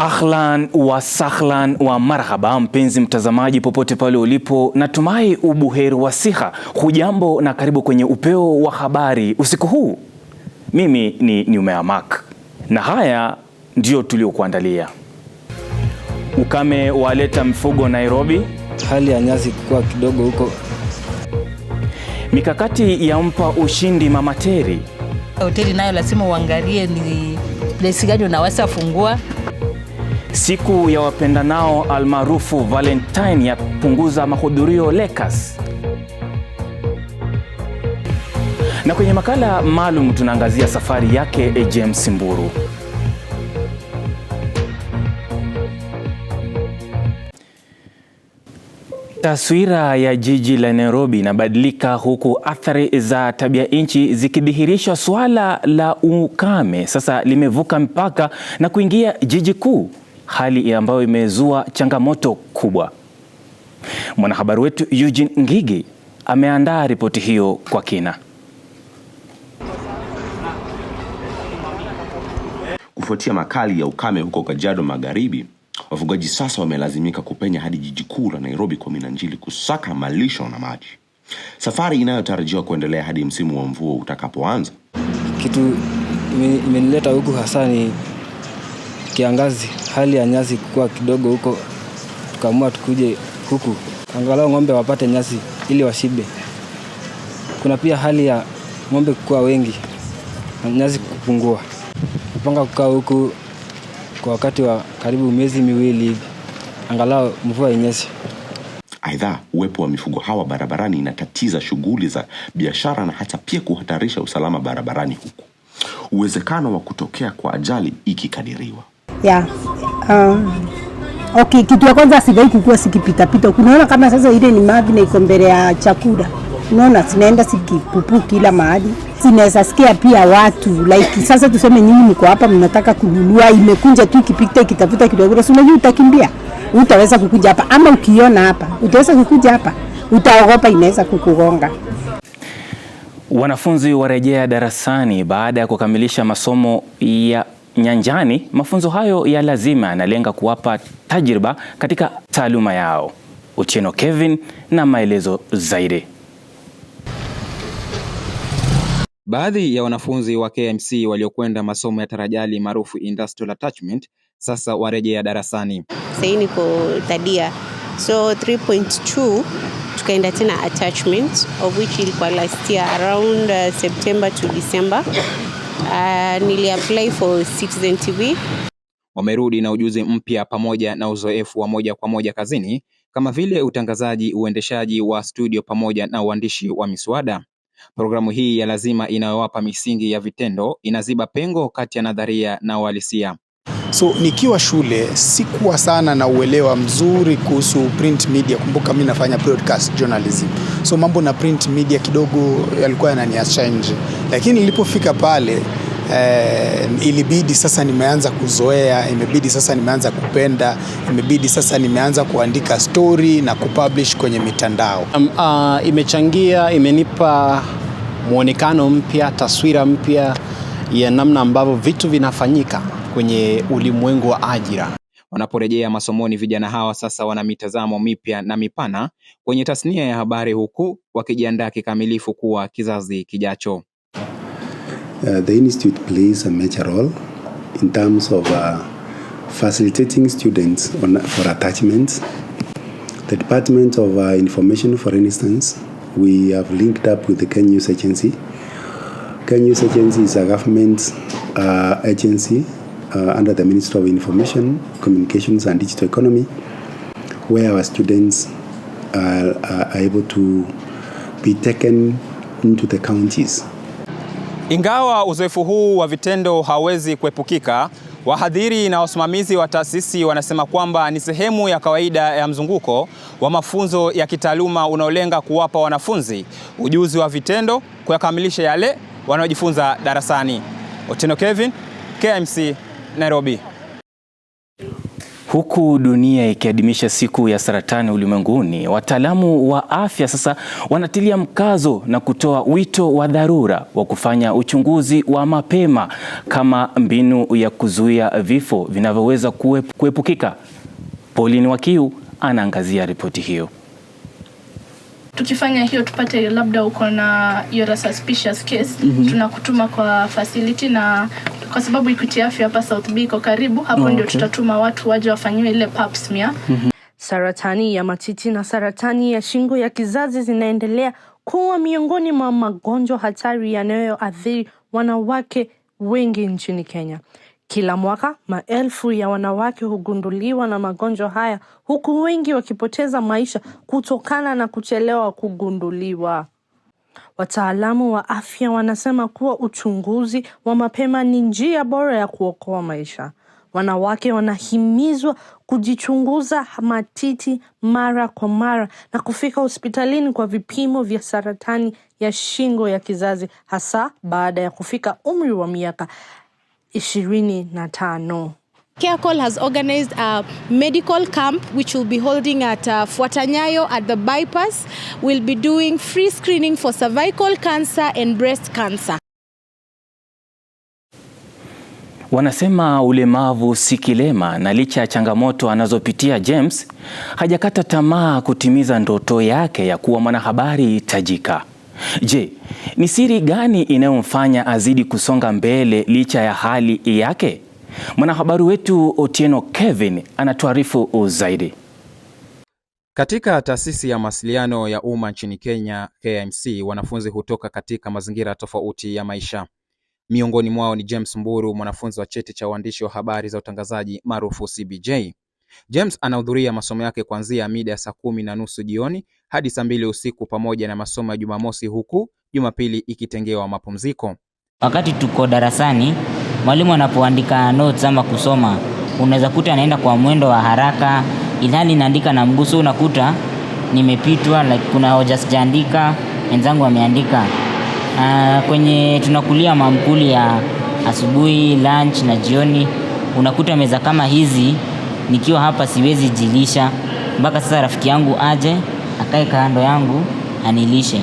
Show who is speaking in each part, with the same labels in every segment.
Speaker 1: Ahlan wa sahlan wa marhaba mpenzi mtazamaji popote pale ulipo, natumai ubuheri wa siha. Hujambo na karibu kwenye upeo wa habari usiku huu. Mimi ni Nyumea Mark na haya ndio tuliokuandalia. Ukame waleta mifugo Nairobi,
Speaker 2: hali ya nyasi kukua kidogo huko.
Speaker 1: Mikakati yampa ushindi Mama Terry.
Speaker 3: Hoteli nayo lazima uangalie ni place gani unaweza fungua.
Speaker 1: Siku ya wapendanao almaarufu Valentine ya punguza mahudhurio Lakers. Na kwenye makala maalum tunaangazia safari yake James Mburu. Taswira ya jiji la Nairobi inabadilika huku athari za tabia nchi zikidhihirisha. Swala la ukame sasa limevuka mpaka na kuingia jiji kuu, hali ambayo imezua changamoto kubwa. Mwanahabari wetu Eugene Ngigi ameandaa ripoti hiyo kwa kina.
Speaker 4: Kufuatia makali ya ukame huko Kajiado Magharibi, wafugaji sasa wamelazimika kupenya hadi jiji kuu la Nairobi kwa minajili kusaka malisho na maji. Safari inayotarajiwa kuendelea hadi msimu wa mvua utakapoanza.
Speaker 2: Kitu imenileta huku hasa ni kiangazi, hali ya nyasi kukua kidogo huko, tukaamua tukuje huku angalau ng'ombe wapate nyasi ili washibe. Kuna pia hali ya ng'ombe kukua wengi na nyasi kupungua. Napanga kukaa huku kwa wakati wa karibu miezi miwili hivi, angalau mvua inyeshe.
Speaker 4: Aidha, uwepo wa mifugo hawa barabarani inatatiza shughuli za biashara na hata pia kuhatarisha usalama barabarani huku, uwezekano wa kutokea kwa ajali ikikadiriwa.
Speaker 5: Okay, kitu ya kwanza sigai kukua sikipita. Unaona kama sasa ile ni mavi na iko mbele ya chakula. Unaona sinaenda sikipupu kila mahali. Sinaweza sikia pia watu like sasa tuseme nyinyi mko hapa mnataka kununua, imekunja tu ikipita ikitafuta kidogo. So unajua utakimbia. Utaweza kukuja hapa ama ukiona hapa utaweza kukuja hapa. Utaogopa inaweza kukugonga.
Speaker 1: Wanafunzi warejea darasani baada ya kukamilisha masomo ya nyanjani. Mafunzo hayo ya lazima yanalenga kuwapa tajriba katika taaluma yao. Otieno Kevin na maelezo zaidi.
Speaker 6: Baadhi ya wanafunzi wa KMC waliokwenda masomo ya tarajali maarufu industrial attachment sasa warejea darasani.
Speaker 7: Sasa niko tadia. So 3.2 tukaenda tena attachment of which ilikuwa last year around September to December. Nili-apply for Citizen TV.
Speaker 6: Wamerudi na ujuzi mpya pamoja na uzoefu wa moja kwa moja kazini kama vile utangazaji, uendeshaji wa studio pamoja na uandishi wa miswada. Programu hii ya lazima inayowapa misingi ya vitendo inaziba pengo kati ya nadharia na uhalisia.
Speaker 8: So nikiwa shule sikuwa sana na uelewa mzuri kuhusu print media. Kumbuka mimi nafanya broadcast journalism. So mambo na print media kidogo yalikuwa yananiacha nje. Lakini nilipofika pale ilibidi sasa nimeanza kuzoea, imebidi sasa nimeanza kupenda, imebidi sasa nimeanza kuandika story na kupublish kwenye mitandao.
Speaker 9: Imechangia, imenipa muonekano mpya, taswira mpya ya namna ambavyo vitu vinafanyika kwenye ulimwengu wa ajira.
Speaker 6: Wanaporejea masomoni, vijana hawa sasa wana mitazamo mipya na mipana kwenye tasnia ya habari huku wakijiandaa kikamilifu kuwa kizazi kijacho.
Speaker 10: The institute plays a major role in terms of facilitating students for attachments. The Department of Information, for instance, we have linked up with the Kenya News Agency. Kenya News Agency is a government agency under the Ministry of Information, Communications and Digital Economy, where our students are able to be taken into the counties.
Speaker 6: Ingawa uzoefu huu wa vitendo hawezi kuepukika, wahadhiri na wasimamizi wa taasisi wanasema kwamba ni sehemu ya kawaida ya mzunguko wa mafunzo ya kitaaluma unaolenga kuwapa wanafunzi ujuzi wa vitendo kuyakamilisha yale wanaojifunza darasani. Otieno Kevin, KMC, Nairobi.
Speaker 1: Huku dunia ikiadhimisha siku ya saratani ulimwenguni, wataalamu wa afya sasa wanatilia mkazo na kutoa wito wa dharura wa kufanya uchunguzi wa mapema kama mbinu ya kuzuia vifo vinavyoweza kuepukika. Pauline Wakiu anaangazia ripoti hiyo.
Speaker 11: Tukifanya hiyo tupate labda uko na your suspicious case, tunakutuma kwa facility, na kwa sababu Equity Afya hapa South B iko karibu hapo, ndio tutatuma watu waje wafanyiwe ile pap smear.
Speaker 12: Saratani ya matiti na saratani ya shingo ya kizazi zinaendelea kuwa miongoni mwa magonjwa hatari yanayoathiri wanawake wengi nchini Kenya. Kila mwaka maelfu ya wanawake hugunduliwa na magonjwa haya, huku wengi wakipoteza maisha kutokana na kuchelewa kugunduliwa. Wataalamu wa afya wanasema kuwa uchunguzi wa mapema ni njia bora ya kuokoa maisha. Wanawake wanahimizwa kujichunguza matiti mara kwa mara na kufika hospitalini kwa vipimo vya saratani ya shingo ya kizazi, hasa baada ya kufika umri wa miaka 25.
Speaker 13: CareCall has organized a medical camp which will be holding at Fuata Nyayo at the bypass. We'll be doing free screening for cervical cancer and breast cancer.
Speaker 1: Wanasema ulemavu si kilema, na licha ya changamoto anazopitia James, hajakata tamaa kutimiza ndoto yake ya kuwa mwanahabari tajika. Je, ni siri gani inayomfanya azidi kusonga mbele licha ya hali yake? Mwanahabari wetu Otieno Kevin anatuarifu zaidi.
Speaker 6: Katika taasisi ya mawasiliano ya umma nchini Kenya, KMC, wanafunzi hutoka katika mazingira tofauti ya maisha. Miongoni mwao ni James Mburu, mwanafunzi wa cheti cha uandishi wa habari za utangazaji maarufu CBJ. James anahudhuria masomo yake kuanzia mida ya saa 10:30 jioni hadi saa 2 usiku, pamoja na masomo ya Jumamosi, huku Jumapili ikitengewa mapumziko.
Speaker 14: Wakati tuko darasani, mwalimu anapoandika notes ama kusoma, unaweza kuta anaenda kwa mwendo wa haraka, ilhali naandika na mguso, unakuta nimepitwa, like kuna hoja sijaandika, wenzangu wameandika. Kwenye tunakulia mamkuli ya asubuhi, lunch na jioni, unakuta meza kama hizi nikiwa hapa siwezi jilisha, mpaka sasa rafiki yangu aje akae kando yangu anilishe.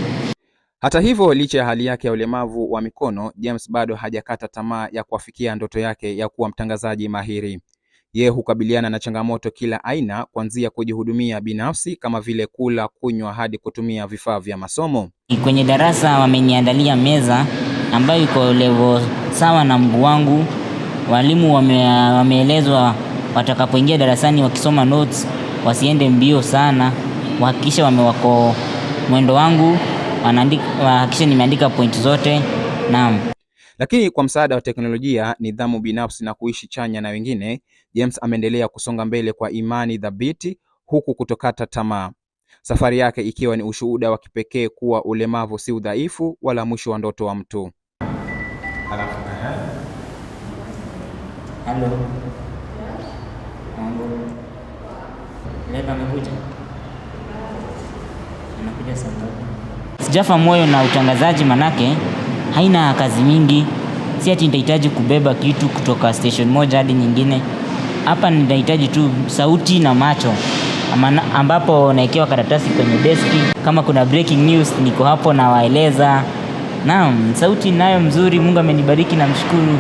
Speaker 6: Hata hivyo, licha ya hali yake ya ulemavu wa mikono, James bado hajakata tamaa ya kuafikia ndoto yake ya kuwa mtangazaji mahiri. Yeye hukabiliana na changamoto kila aina, kuanzia kujihudumia binafsi kama vile kula, kunywa, hadi kutumia vifaa vya masomo.
Speaker 14: Kwenye darasa wameniandalia meza ambayo iko level sawa na mguu wangu. Walimu wameelezwa watakapoingia darasani wakisoma notes wasiende mbio sana, wahakikisha wako mwendo wangu, wahakikisha nimeandika point zote. Naam.
Speaker 6: Lakini kwa msaada wa teknolojia, nidhamu binafsi na kuishi chanya na wengine, James ameendelea kusonga mbele kwa imani dhabiti, huku kutokata tamaa. Safari yake ikiwa ni ushuhuda wa kipekee kuwa ulemavu si udhaifu wala mwisho wa ndoto wa mtu.
Speaker 14: Hello. Leba amekuja. Anakuja saa ngapi? Sijafa moyo na utangazaji, manake haina kazi mingi. Si ati nitahitaji kubeba kitu kutoka station moja hadi nyingine. Hapa nitahitaji tu sauti na macho, ambapo naekewa karatasi kwenye deski. Kama kuna breaking news, niko hapo na waeleza. Naam, sauti nayo mzuri, Mungu amenibariki na mshukuru.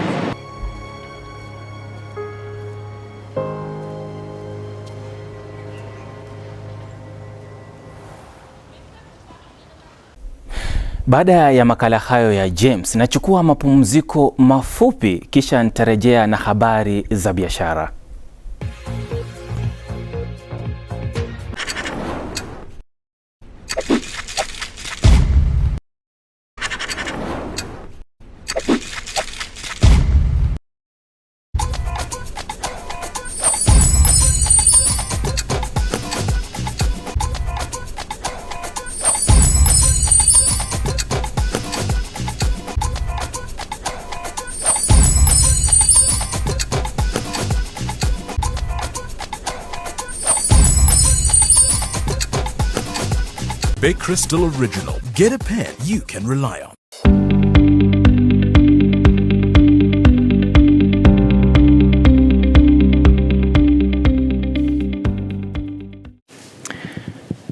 Speaker 1: Baada ya makala hayo ya James, nachukua mapumziko mafupi, kisha nitarejea na habari za biashara.
Speaker 15: Bay Crystal Original. Get a pen you can rely on.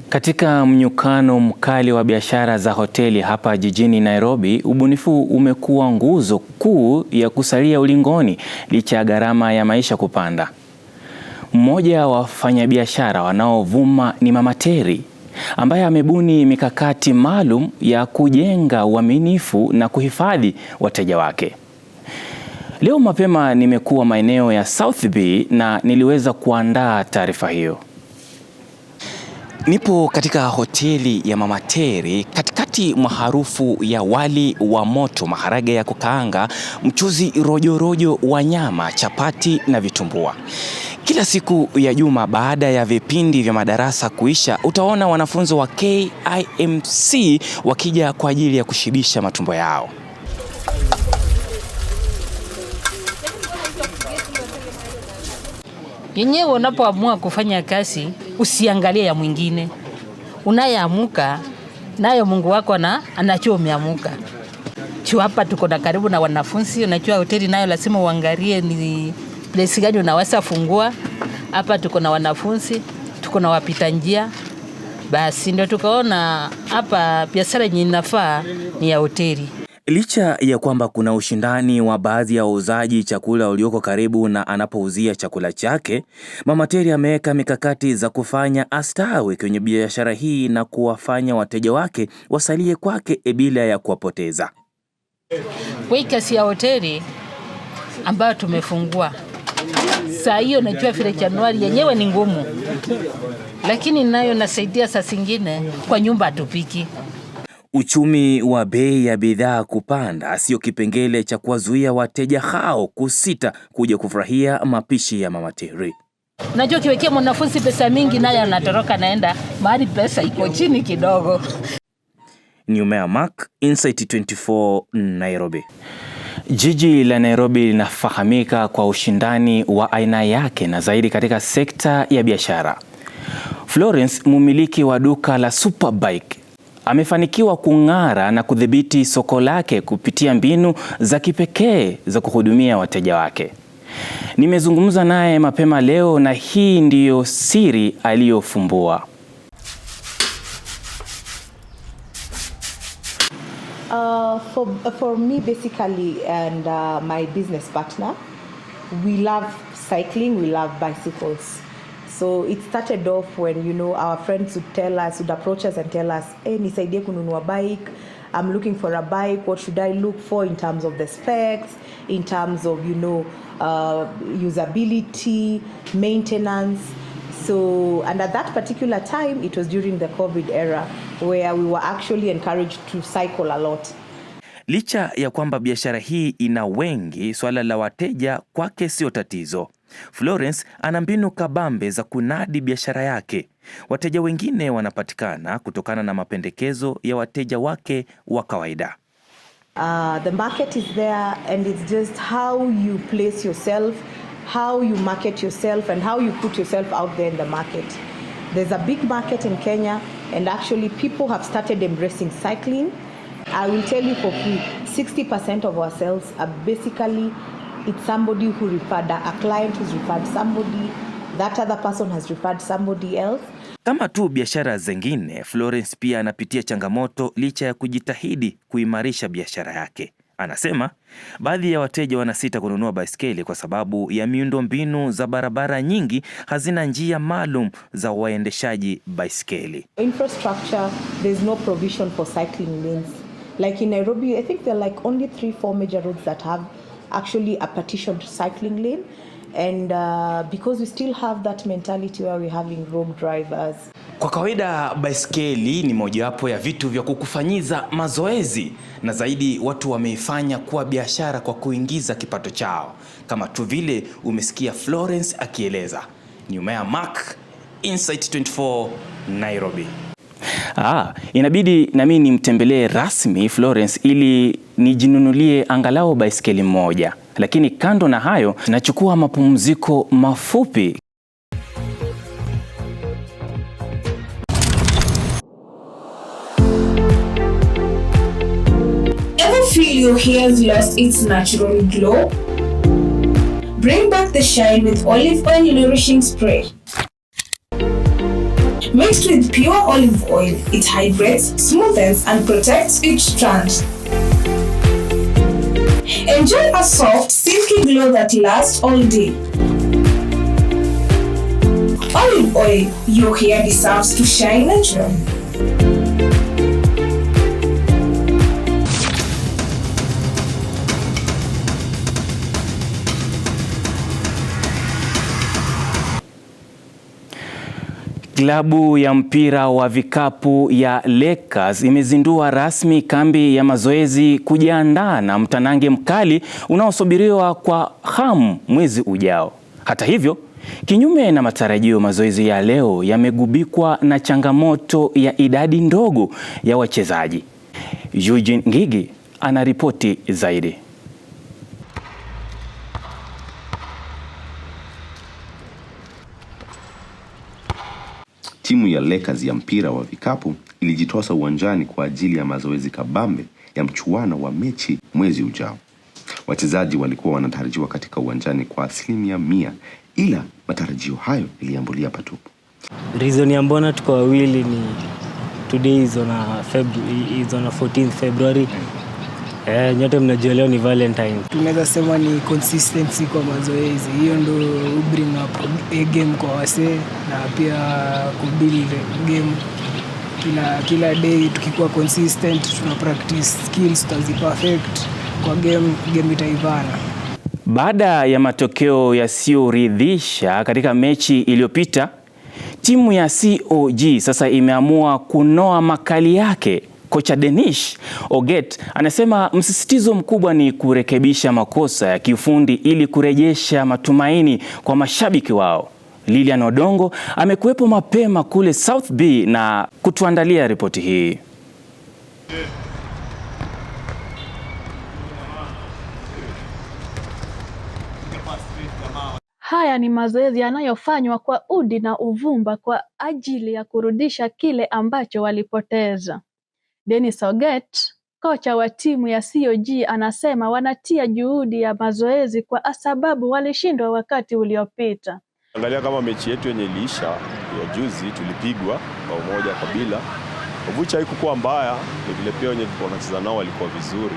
Speaker 1: Katika mnyukano mkali wa biashara za hoteli hapa jijini Nairobi, ubunifu umekuwa nguzo kuu ya kusalia ulingoni licha ya gharama ya maisha kupanda. Mmoja wa wafanyabiashara wanaovuma ni Mama Terry, ambaye amebuni mikakati maalum ya kujenga uaminifu na kuhifadhi wateja wake. Leo mapema nimekuwa maeneo ya South B na niliweza kuandaa taarifa hiyo. Nipo katika hoteli ya Mama Terry katikati mwa harufu ya wali wa moto, maharage ya kukaanga, mchuzi rojo wa nyama, chapati na vitumbua. Kila siku ya juma baada ya vipindi vya madarasa kuisha, utaona wanafunzi wa KIMC wakija kwa ajili ya kushibisha matumbo yao.
Speaker 3: Yenyewe unapoamua kufanya kazi, usiangalie ya mwingine. Unayeamuka nayo Mungu wako anajua umeamuka. Hapa tuko na karibu na wanafunzi, unajua hoteli nayo lazima uangalie ni place gani unaweza fungua. Hapa tuko na wanafunzi, tuko na wapita njia. Basi ndio tukaona hapa biashara yenye inafaa ni ya hoteli.
Speaker 1: Licha ya kwamba kuna ushindani wa baadhi ya wauzaji chakula ulioko karibu na anapouzia chakula chake, Mama Terry ameweka mikakati za kufanya astawi kwenye biashara hii na kuwafanya wateja wake wasalie kwake bila ya kuwapoteza.
Speaker 3: Kazi ya hoteli ambayo tumefungua saa hiyo, najua vile Januari yenyewe ni ngumu, lakini nayo nasaidia saa zingine kwa nyumba atupiki.
Speaker 1: Uchumi wa bei ya bidhaa kupanda sio kipengele cha kuwazuia wateja hao kusita kuja kufurahia mapishi ya Mama Terry.
Speaker 3: Najua kiwekea mwanafunzi pesa mingi naye anatoroka naenda mahali pesa iko chini kidogo.
Speaker 1: Nyumea Mark, Insight 24, Nairobi. Jiji la Nairobi linafahamika kwa ushindani wa aina yake na zaidi katika sekta ya biashara. Florence, mumiliki wa duka la Superbike, amefanikiwa kung'ara na kudhibiti soko lake kupitia mbinu za kipekee za kuhudumia wateja wake. Nimezungumza naye mapema leo na hii ndiyo siri aliyofumbua.
Speaker 16: For me basically and my business partner, we love cycling, we love bicycles. So it started off when, our friends would approach us and tell us, hey, nisaidie kununua bike, I'm looking for a bike, what should I look for in terms of the specs, in terms of, usability, maintenance. So, and at that particular time, it was during the COVID era where we were actually encouraged to cycle a lot.
Speaker 1: Licha ya kwamba biashara hii ina wengi, swala la wateja kwake sio tatizo. Florence ana mbinu kabambe za kunadi biashara yake. Wateja wengine wanapatikana kutokana na mapendekezo ya wateja wake wa kawaida.
Speaker 16: The market is there and it's just how you place yourself, how you market yourself and how you put yourself out there in the market. There's a big market in Kenya and actually people have started embracing cycling. I will tell you for free, 60% of our sales are basically it's somebody who referred, a client who's referred somebody, that other person has referred somebody else.
Speaker 1: Kama tu biashara zingine, Florence pia anapitia changamoto licha ya kujitahidi kuimarisha biashara yake. Anasema baadhi ya wateja wanasita kununua baiskeli kwa sababu ya miundombinu za barabara nyingi hazina njia maalum za waendeshaji baiskeli.
Speaker 16: Infrastructure, there's no provision for cycling lanes. Like in Nairobi, I think there are like only 3-4 major roads that have actually a partitioned cycling lane. And because we still have that mentality where we're having rogue drivers.
Speaker 1: Kwa kawaida baiskeli ni mojawapo ya vitu vya kukufanyiza mazoezi, na zaidi watu wameifanya kuwa biashara kwa kuingiza kipato chao, kama tu vile umesikia Florence akieleza. Nyumea Mark, Insight 24, Nairobi. Inabidi na mimi nimtembelee rasmi Florence ili nijinunulie angalau baiskeli moja. Lakini kando na hayo, nachukua mapumziko mafupi.
Speaker 17: Ever feel your hair has lost its natural glow? Bring back the shine with olive oil nourishing spray. Mixed with pure olive oil, it hydrates, smoothens, and protects each strand. Enjoy a soft, silky glow that lasts all day. Olive oil, your hair deserves to shine naturally.
Speaker 1: Klabu ya mpira wa vikapu ya Lakers imezindua rasmi kambi ya mazoezi kujiandaa na mtanange mkali unaosubiriwa kwa hamu mwezi ujao. Hata hivyo, kinyume na matarajio, mazoezi ya leo yamegubikwa na changamoto ya idadi ndogo ya wachezaji. Eugene Ngigi anaripoti zaidi.
Speaker 4: Timu ya Lakers ya mpira wa vikapu ilijitosa uwanjani kwa ajili ya mazoezi kabambe ya mchuano wa mechi mwezi ujao. Wachezaji walikuwa wanatarajiwa katika uwanjani kwa 100%, ila matarajio hayo yaliambulia patupu.
Speaker 18: Reason ya mbona tuko wawili ni today is on 14th February. Nyote mnajua leo ni Valentine.
Speaker 19: Tunaweza sema ni consistency kwa mazoezi. Hiyo ndo bring up game kwa wasee na pia kubuild game. Kila day tukikuwa consistent, tuna practice skills perfect kwa game itaivana.
Speaker 1: Baada ya matokeo yasiyoridhisha katika mechi iliyopita, timu ya COG sasa imeamua kunoa makali yake. Kocha Denish Oget anasema msisitizo mkubwa ni kurekebisha makosa ya kiufundi ili kurejesha matumaini kwa mashabiki wao. Lilian Odongo amekuwepo mapema kule South B na kutuandalia ripoti hii.
Speaker 20: Haya ni mazoezi yanayofanywa kwa udi na uvumba kwa ajili ya kurudisha kile ambacho walipoteza. Dennis Oget, kocha wa timu ya COG, anasema wanatia juhudi ya mazoezi kwa sababu walishindwa wakati uliopita.
Speaker 21: Angalia kama mechi yetu yenye iliisha ya juzi tulipigwa bao 1-0. Ovucha haikuwa mbaya, vile pia wenye tunacheza nao walikuwa vizuri.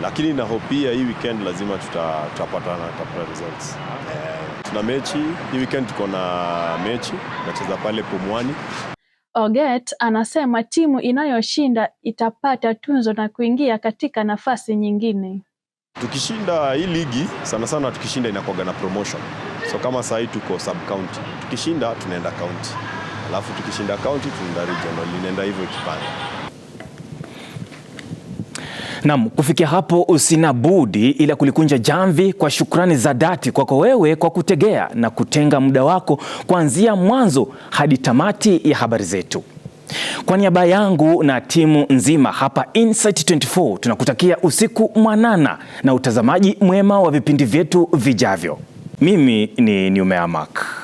Speaker 21: Lakini na hopia hii weekend lazima tutapata results. Tuna mechi hii weekend, tuko na mechi tunacheza pale Pumwani.
Speaker 20: Oget anasema timu inayoshinda itapata tunzo na kuingia katika nafasi nyingine.
Speaker 21: Tukishinda hii ligi, sana sana tukishinda inakuwa na promotion. So kama sasa hii tuko sub county. Tukishinda tunaenda county. Alafu tukishinda county tunaenda regional, inaenda hivyo kipande.
Speaker 1: Naam, kufikia hapo usina budi ila kulikunja jamvi kwa shukrani za dhati kwako wewe kwa kutegea na kutenga muda wako kuanzia mwanzo hadi tamati ya habari zetu. Kwa niaba yangu na timu nzima hapa Insight 24 tunakutakia usiku mwanana na utazamaji mwema wa vipindi vyetu vijavyo. Mimi ni Numeamak.